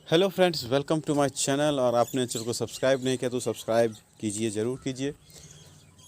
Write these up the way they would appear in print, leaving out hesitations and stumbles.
Hello friends, welcome to my channel. और आपने channel को सब्सक्राइब नहीं किया तो सब्सक्राइब कीजिए, ज़रूर कीजिए।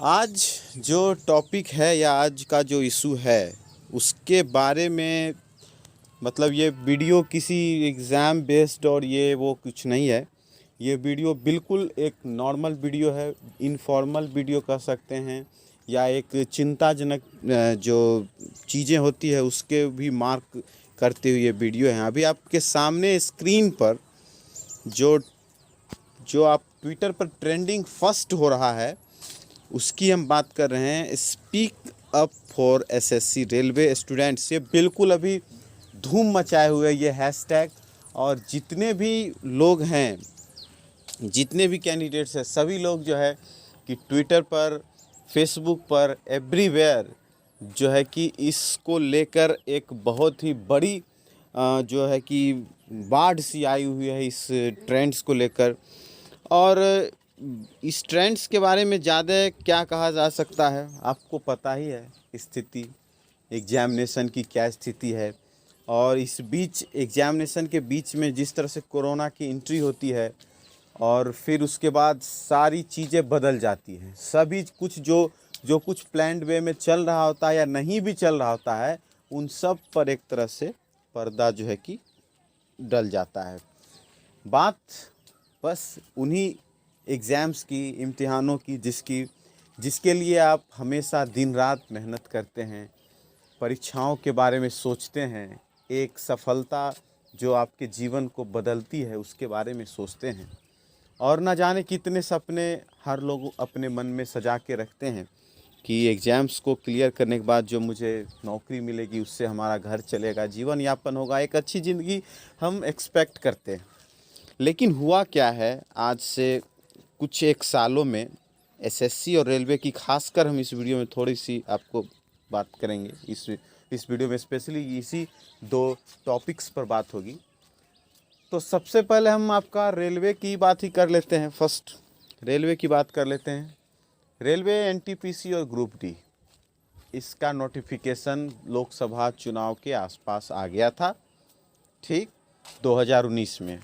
आज जो टॉपिक है या आज का जो इशू है उसके बारे में, मतलब ये वीडियो किसी एग्ज़ाम बेस्ड और ये वो कुछ नहीं है। ये वीडियो बिल्कुल एक नॉर्मल वीडियो है, इनफॉर्मल वीडियो कह सकते हैं, या एक चिंताजनक जो चीज़ें होती है उसके भी मार्क करते हुए ये वीडियो है। अभी आपके सामने स्क्रीन पर जो जो आप ट्विटर पर ट्रेंडिंग फर्स्ट हो रहा है उसकी हम बात कर रहे हैं। Speak up for SSC railway students, ये बिल्कुल अभी धूम मचाए हुए ये हैशटैग। और जितने भी लोग हैं, जितने भी कैंडिडेट्स हैं, सभी लोग जो है कि ट्विटर पर, फेसबुक पर, एवरीवेयर जो है कि इसको लेकर एक बहुत ही बड़ी जो है कि बाढ़ सी आई हुई है इस ट्रेंड्स को लेकर। और इस ट्रेंड्स के बारे में ज़्यादा क्या कहा जा सकता है, आपको पता ही है स्थिति एग्जामिनेशन की क्या स्थिति है। और इस बीच एग्जामिनेशन के बीच में जिस तरह से कोरोना की एंट्री होती है और फिर उसके बाद सारी चीज़ें बदल जाती हैं। सभी कुछ जो जो कुछ प्लान्ड वे में चल रहा होता है या नहीं भी चल रहा होता है, उन सब पर एक तरह से पर्दा जो है कि डल जाता है। बात बस उन्हीं एग्ज़ाम्स की, इम्तिहानों की, जिसके लिए आप हमेशा दिन रात मेहनत करते हैं, परीक्षाओं के बारे में सोचते हैं, एक सफलता जो आपके जीवन को बदलती है उसके बारे में सोचते हैं। और ना जाने कितने सपने हर लोग अपने मन में सजा के रखते हैं कि एग्ज़ाम्स को क्लियर करने के बाद जो मुझे नौकरी मिलेगी, उससे हमारा घर चलेगा, जीवन यापन होगा, एक अच्छी ज़िंदगी हम एक्सपेक्ट करते हैं। लेकिन हुआ क्या है, आज से कुछ एक सालों में एसएससी और रेलवे की खासकर हम इस वीडियो में थोड़ी सी आपको बात करेंगे। इस वीडियो में स्पेशली इसी दो टॉपिक्स पर बात होगी। तो सबसे पहले हम आपका रेलवे की बात ही कर लेते हैं। फर्स्ट रेलवे की बात कर लेते हैं। रेलवे एनटीपीसी और ग्रुप डी, इसका नोटिफिकेशन लोकसभा चुनाव के आसपास आ गया था, ठीक, 2019 में।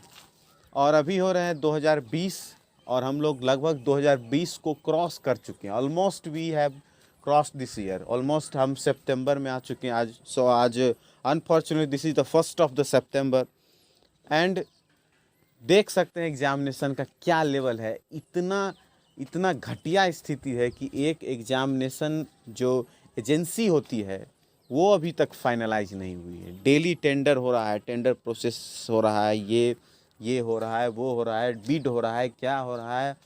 और अभी हो रहे हैं 2020 और हम लोग लगभग 2020 को क्रॉस कर चुके हैं। Almost we have cross this year. Almost हम सितंबर में आ चुके हैं आज। आज unfortunately this is the first of the September. And देख सकते हैं एग्जामिनेशन का क्या लेवल है। इतना इतना घटिया स्थिति है कि एक एग्जामिनेशन जो एजेंसी होती है वो अभी तक फाइनलाइज नहीं हुई है। डेली टेंडर हो रहा है, टेंडर प्रोसेस हो रहा है, ये हो रहा है, वो हो रहा है, बिड हो रहा है, क्या हो रहा है,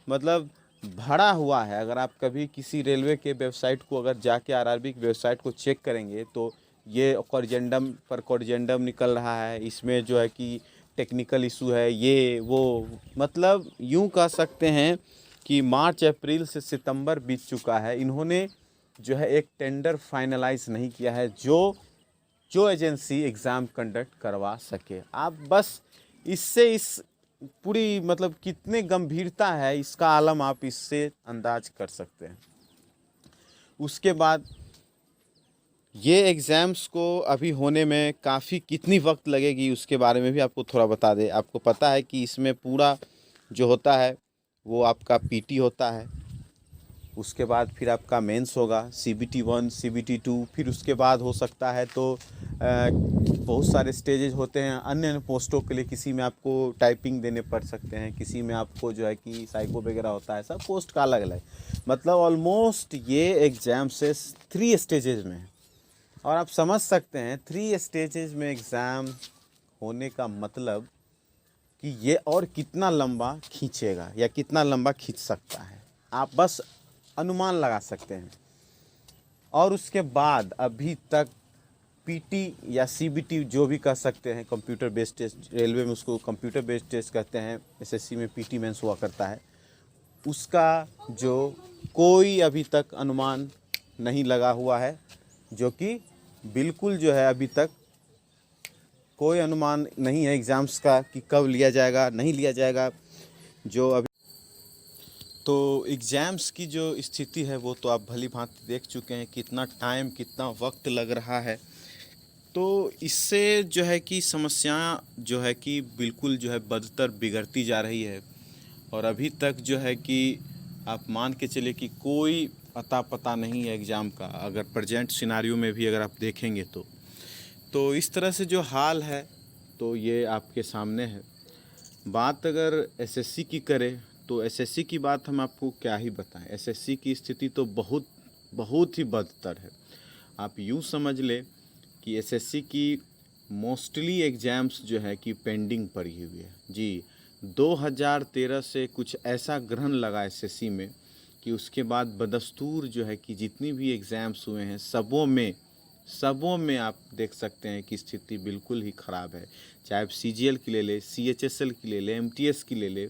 मतलब भरा हुआ है। अगर आप कभी किसी रेलवे के वेबसाइट को अगर जाके आरआरबी की वेबसाइट को चेक करेंगे तो ये कॉरिजेंडम पर कॉरिजेंडम निकल रहा है, इसमें जो है कि टेक्निकल इशू है, ये वो, मतलब यूँ कह सकते हैं कि मार्च अप्रैल से सितंबर बीत चुका है। इन्होंने जो है एक टेंडर फाइनलाइज नहीं किया है जो जो एजेंसी एग्ज़ाम कंडक्ट करवा सके। आप बस इससे इस पूरी, मतलब कितने गंभीरता है इसका आलम आप इससे अंदाज कर सकते हैं। उसके बाद ये एग्ज़ाम्स को अभी होने में काफ़ी कितनी वक्त लगेगी उसके बारे में भी आपको थोड़ा बता दें। आपको पता है कि इसमें पूरा जो होता है वो आपका पीटी होता है, उसके बाद फिर आपका मेंस होगा, सीबीटी 1, सीबीटी 2, फिर उसके बाद हो सकता है तो बहुत सारे स्टेजेस होते हैं अन्य अन्य पोस्टों के लिए। किसी में आपको टाइपिंग देने पड़ सकते हैं, किसी में आपको जो है कि साइको वगैरह होता है, सब पोस्ट का अलग अलग। मतलब ऑलमोस्ट ये एग्ज़ाम से 3 स्टेजेस में है। और आप समझ सकते हैं 3 स्टेजेस में एग्ज़ाम होने का मतलब कि ये और कितना लंबा खींचेगा या कितना लंबा खींच सकता है, आप बस अनुमान लगा सकते हैं। और उसके बाद अभी तक पीटी या सीबीटी जो भी कह सकते हैं, कंप्यूटर बेस्ड टेस्ट, रेलवे में उसको कंप्यूटर बेस्ड टेस्ट कहते हैं, एसएससी में पीटी मेंस हुआ करता है, उसका जो कोई अभी तक अनुमान नहीं लगा हुआ है, जो कि बिल्कुल जो है अभी तक कोई अनुमान नहीं है एग्ज़ाम्स का कि कब लिया जाएगा, नहीं लिया जाएगा। जो अभी तो एग्ज़ाम्स की जो स्थिति है वो तो आप भली भांति देख चुके हैं, कितना टाइम, कितना वक्त लग रहा है। तो इससे जो है कि समस्या जो है कि बिल्कुल जो है बदतर बिगड़ती जा रही है। और अभी तक जो है कि आप मान के चलिए कि कोई अता पता नहीं है एग्ज़ाम का, अगर प्रेजेंट सिनारियो में भी अगर आप देखेंगे तो इस तरह से जो हाल है तो ये आपके सामने है। बात अगर एसएससी की करें तो एसएससी की बात हम आपको क्या ही बताएं। एसएससी की स्थिति तो बहुत बहुत ही बदतर है। आप यूँ समझ लें कि एसएससी की मोस्टली एग्ज़ाम्स जो है कि पेंडिंग पड़ी हुई है जी। 2013 से कुछ ऐसा ग्रहण लगा एसएससी में कि उसके बाद बदस्तूर जो है कि जितनी भी एग्ज़ाम्स हुए हैं सबों में आप देख सकते हैं कि स्थिति बिल्कुल ही ख़राब है। चाहे आप सीजीएल की ले ले, सीएचएसएल की ले ले, एमटीएस की ले ले,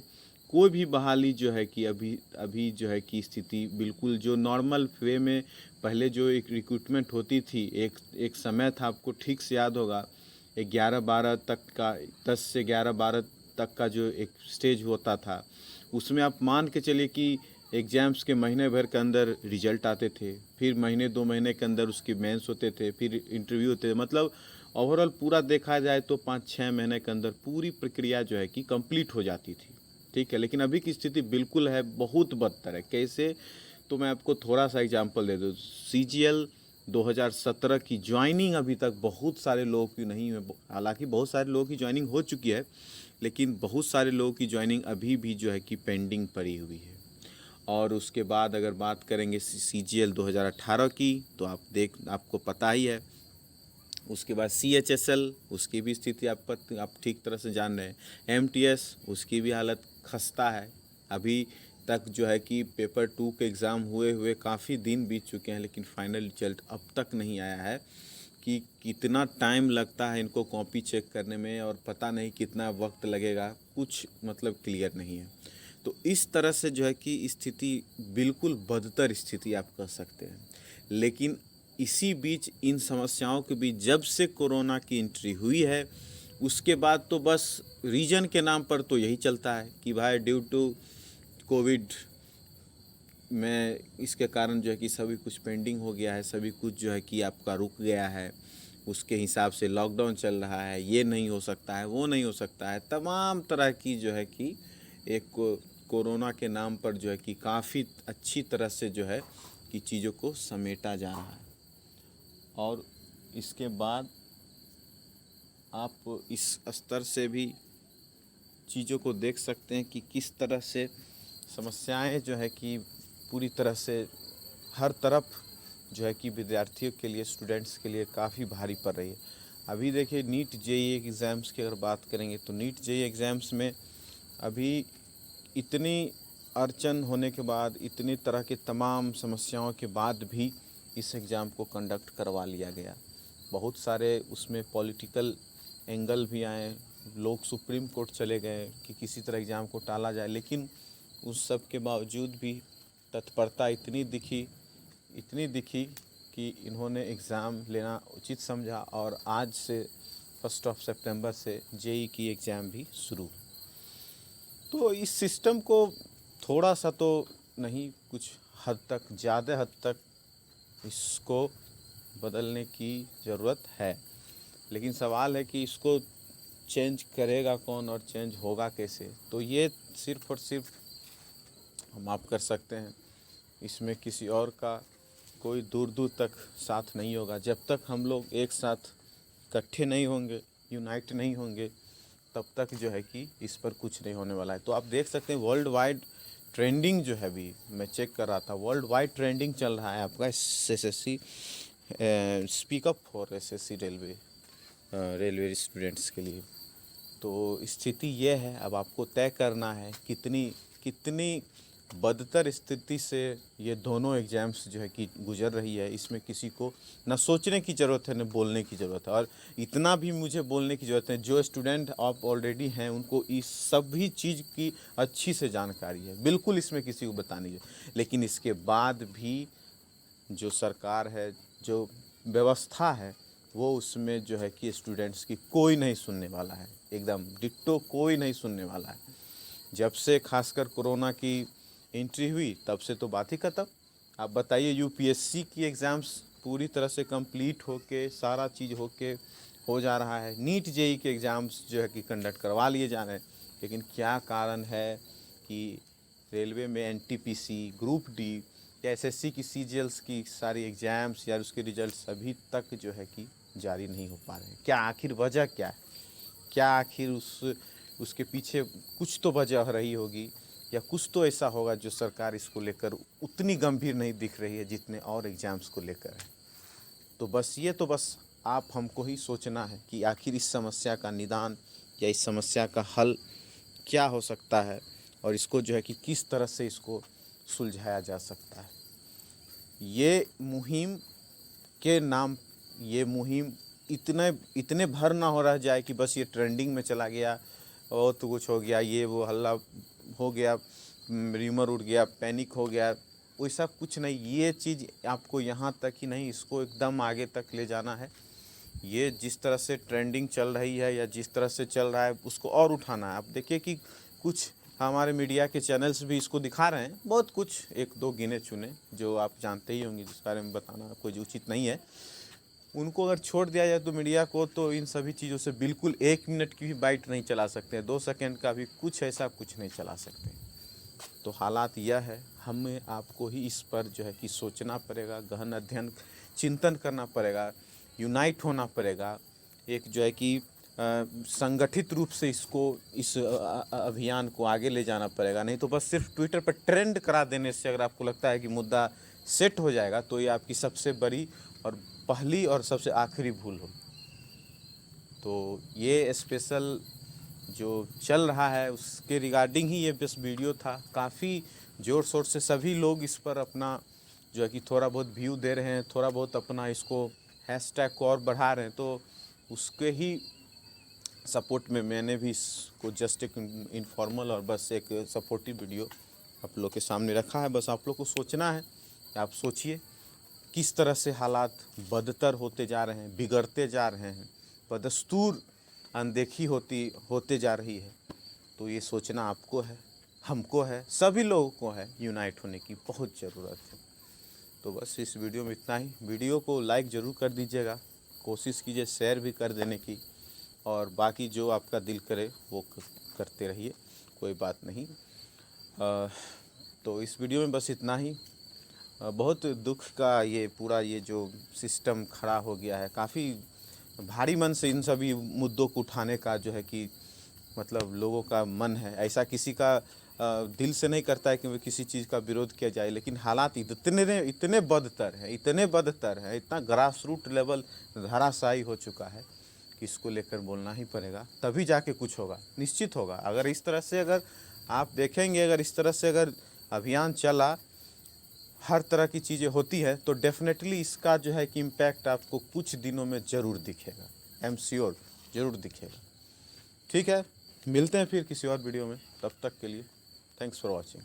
कोई भी बहाली जो है कि अभी जो है कि स्थिति बिल्कुल जो नॉर्मल वे में पहले जो एक रिक्रूटमेंट होती थी, एक समय था, आपको ठीक से याद होगा, 11-12 तक का, 10 से 11-12 तक का जो एक स्टेज होता था, उसमें आप मान के चलिए कि एग्ज़ाम्स के महीने भर के अंदर रिजल्ट आते थे, फिर महीने 2 महीने के अंदर उसके मेंस होते थे, फिर इंटरव्यू होते थे। मतलब ओवरऑल पूरा देखा जाए तो 5-6 महीने के अंदर पूरी प्रक्रिया जो है कि कंप्लीट हो जाती थी। ठीक है, लेकिन अभी की स्थिति बिल्कुल है, बहुत बदतर है। कैसे, तो मैं आपको थोड़ा सा एग्जांपल दे दूँ। सीजीएल 2017 की ज्वाइनिंग अभी तक बहुत सारे लोगों की नहीं है। हालांकि बहुत सारे लोगों की ज्वाइनिंग हो चुकी है, लेकिन बहुत सारे लोगों की ज्वाइनिंग अभी भी जो है कि पेंडिंग पड़ी हुई है। और उसके बाद अगर बात करेंगे सीजीएल 2018 की, तो आपको पता ही है। उसके बाद सीएचएसएल, उसकी भी स्थिति आप ठीक तरह से जान रहे हैं। एमटीएस, उसकी भी हालत खस्ता है। अभी तक जो है कि पेपर 2 के एग्ज़ाम हुए काफ़ी दिन बीत चुके हैं, लेकिन फाइनल रिजल्ट अब तक नहीं आया है। कि कितना टाइम लगता है इनको कॉपी चेक करने में, और पता नहीं कितना वक्त लगेगा, कुछ मतलब क्लियर नहीं है। तो इस तरह से जो है कि स्थिति बिल्कुल बदतर स्थिति आप कह सकते हैं। लेकिन इसी बीच, इन समस्याओं के बीच, जब से कोरोना की एंट्री हुई है, उसके बाद तो बस रीजन के नाम पर तो यही चलता है कि भाई ड्यू टू कोविड में इसके कारण जो है कि सभी कुछ पेंडिंग हो गया है, सभी कुछ जो है कि आपका रुक गया है, उसके हिसाब से लॉकडाउन चल रहा है, ये नहीं हो सकता है, वो नहीं हो सकता है। तमाम तरह की जो है कि एक कोरोना के नाम पर जो है कि काफ़ी अच्छी तरह से जो है कि चीज़ों को समेटा जा रहा है। और इसके बाद आप इस स्तर से भी चीज़ों को देख सकते हैं कि किस तरह से समस्याएं जो है कि पूरी तरह से हर तरफ जो है कि विद्यार्थियों के लिए, स्टूडेंट्स के लिए काफ़ी भारी पड़ रही है। अभी देखिए, नीट जेईई एग्ज़ाम्स की अगर बात करेंगे तो नीट जेईई एग्ज़ाम्स में अभी इतनी अड़चन होने के बाद, इतनी तरह की तमाम समस्याओं के बाद भी इस एग्ज़ाम को कंडक्ट करवा लिया गया। बहुत सारे उसमें पॉलिटिकल एंगल भी आए, लोग सुप्रीम कोर्ट चले गए कि किसी तरह एग्ज़ाम को टाला जाए, लेकिन उस सब के बावजूद भी तत्परता इतनी दिखी कि इन्होंने एग्ज़ाम लेना उचित समझा, और आज से 1 सितंबर से जेईई की एग्ज़ाम भी शुरू। तो इस सिस्टम को थोड़ा सा तो नहीं, कुछ हद तक, ज़्यादा हद तक इसको बदलने की ज़रूरत है। लेकिन सवाल है कि इसको चेंज करेगा कौन और चेंज होगा कैसे। तो ये सिर्फ़ और सिर्फ हम आप कर सकते हैं। इसमें किसी और का कोई दूर दूर तक साथ नहीं होगा। जब तक हम लोग एक साथ इकट्ठे नहीं होंगे, यूनाइट नहीं होंगे, तब तक जो है कि इस पर कुछ नहीं होने वाला है। तो आप देख सकते हैं वर्ल्ड वाइड ट्रेंडिंग जो है, अभी मैं चेक कर रहा था, वर्ल्ड वाइड ट्रेंडिंग चल रहा है आपका SSC, speak up for SSC railway students के लिए। तो स्थिति ये है, अब आपको तय करना है कितनी बदतर स्थिति से ये दोनों एग्ज़ाम्स जो है कि गुजर रही है। इसमें किसी को न सोचने की ज़रूरत है, न बोलने की ज़रूरत है। और इतना भी मुझे बोलने की ज़रूरत है, जो स्टूडेंट आप ऑलरेडी हैं उनको इस सभी चीज़ की अच्छी से जानकारी है, बिल्कुल इसमें किसी को बतानी है। लेकिन इसके बाद भी जो सरकार है, जो व्यवस्था है, वो उसमें जो है कि स्टूडेंट्स की कोई नहीं सुनने वाला है, एकदम डिट्टो कोई नहीं सुनने वाला है। जब से खासकर कोरोना की एंट्री हुई तब से तो बात ही खत्म। आप बताइए, यूपीएससी की एग्ज़ाम्स पूरी तरह से कंप्लीट होके सारा चीज़ होके हो जा रहा है। नीट जेई के एग्ज़ाम्स जो है कि कंडक्ट करवा लिए जा रहे हैं, लेकिन क्या कारण है कि रेलवे में एनटीपीसी, ग्रुप डी या एसएससी की सीजीएल्स की सारी एग्ज़ाम्स या उसके रिजल्ट्स अभी तक जो है कि जारी नहीं हो पा रहे हैं। क्या आखिर वजह क्या है? क्या आखिर उसके पीछे कुछ तो वजह रही होगी, या कुछ तो ऐसा होगा जो सरकार इसको लेकर उतनी गंभीर नहीं दिख रही है जितने और एग्ज़ाम्स को लेकर है। तो बस आप हमको ही सोचना है कि आखिर इस समस्या का निदान या इस समस्या का हल क्या हो सकता है, और इसको जो है कि किस तरह से इसको सुलझाया जा सकता है। ये मुहिम के नाम, ये मुहिम इतने भर ना हो रह जाए कि बस ये ट्रेंडिंग में चला गया और तो कुछ हो गया, ये वो हल्ला हो गया, र्यूमर उड़ गया, पैनिक हो गया, वैसा कुछ नहीं। ये चीज़ आपको यहाँ तक ही नहीं, इसको एकदम आगे तक ले जाना है। ये जिस तरह से ट्रेंडिंग चल रही है या जिस तरह से चल रहा है उसको और उठाना है। आप देखिए कि कुछ हमारे मीडिया के चैनल्स भी इसको दिखा रहे हैं, बहुत कुछ, एक दो गिने चुने जो आप जानते ही होंगे, जिस बारे में बताना कोई उचित नहीं है। उनको अगर छोड़ दिया जाए तो मीडिया को, तो इन सभी चीज़ों से बिल्कुल 1 मिनट की भी बाइट नहीं चला सकते, 2 सेकंड का भी कुछ ऐसा कुछ नहीं चला सकते। तो हालात यह है, हमें आपको ही इस पर जो है कि सोचना पड़ेगा, गहन अध्ययन चिंतन करना पड़ेगा, यूनाइट होना पड़ेगा, एक जो है कि संगठित रूप से इस अभियान को आगे ले जाना पड़ेगा। नहीं तो बस सिर्फ ट्विटर पर ट्रेंड करा देने से अगर आपको लगता है कि मुद्दा सेट हो जाएगा, तो ये आपकी सबसे बड़ी और पहली और सबसे आखिरी भूल हो। तो ये स्पेशल जो चल रहा है उसके रिगार्डिंग ही ये बस वीडियो था। काफ़ी ज़ोर शोर से सभी लोग इस पर अपना जो है कि थोड़ा बहुत व्यू दे रहे हैं, थोड़ा बहुत अपना इसको हैशटैग को और बढ़ा रहे हैं। तो उसके ही सपोर्ट में मैंने भी इसको जस्ट एक इनफॉर्मल और बस एक सपोर्टिव वीडियो आप लोग के सामने रखा है। बस आप लोग को सोचना है कि आप सोचिए किस तरह से हालात बदतर होते जा रहे हैं, बिगड़ते जा रहे हैं, बदस्तूर अनदेखी होते जा रही है। तो ये सोचना आपको है, हमको है, सभी लोगों को है, यूनाइट होने की बहुत ज़रूरत है। तो बस इस वीडियो में इतना ही। वीडियो को लाइक ज़रूर कर दीजिएगा, कोशिश कीजिए शेयर भी कर देने की, और बाकी जो आपका दिल करे वो करते रहिए, कोई बात नहीं। तो इस वीडियो में बस इतना ही। बहुत दुख का ये पूरा ये जो सिस्टम खड़ा हो गया है, काफ़ी भारी मन से इन सभी मुद्दों को उठाने का जो है कि मतलब लोगों का मन है। ऐसा किसी का दिल से नहीं करता है कि वो किसी चीज़ का विरोध किया जाए, लेकिन हालात इतने बदतर हैं, इतना ग्रास रूट लेवल धराशायी हो चुका है कि इसको लेकर बोलना ही पड़ेगा, तभी जाके कुछ होगा, निश्चित होगा। अगर इस तरह से अगर आप देखेंगे, अगर इस तरह से अगर अभियान चला, हर तरह की चीज़ें होती है, तो डेफिनेटली इसका जो है कि इम्पैक्ट आपको कुछ दिनों में ज़रूर दिखेगा। आई एम श्योर ज़रूर दिखेगा। ठीक है, मिलते हैं फिर किसी और वीडियो में, तब तक के लिए थैंक्स फॉर वॉचिंग।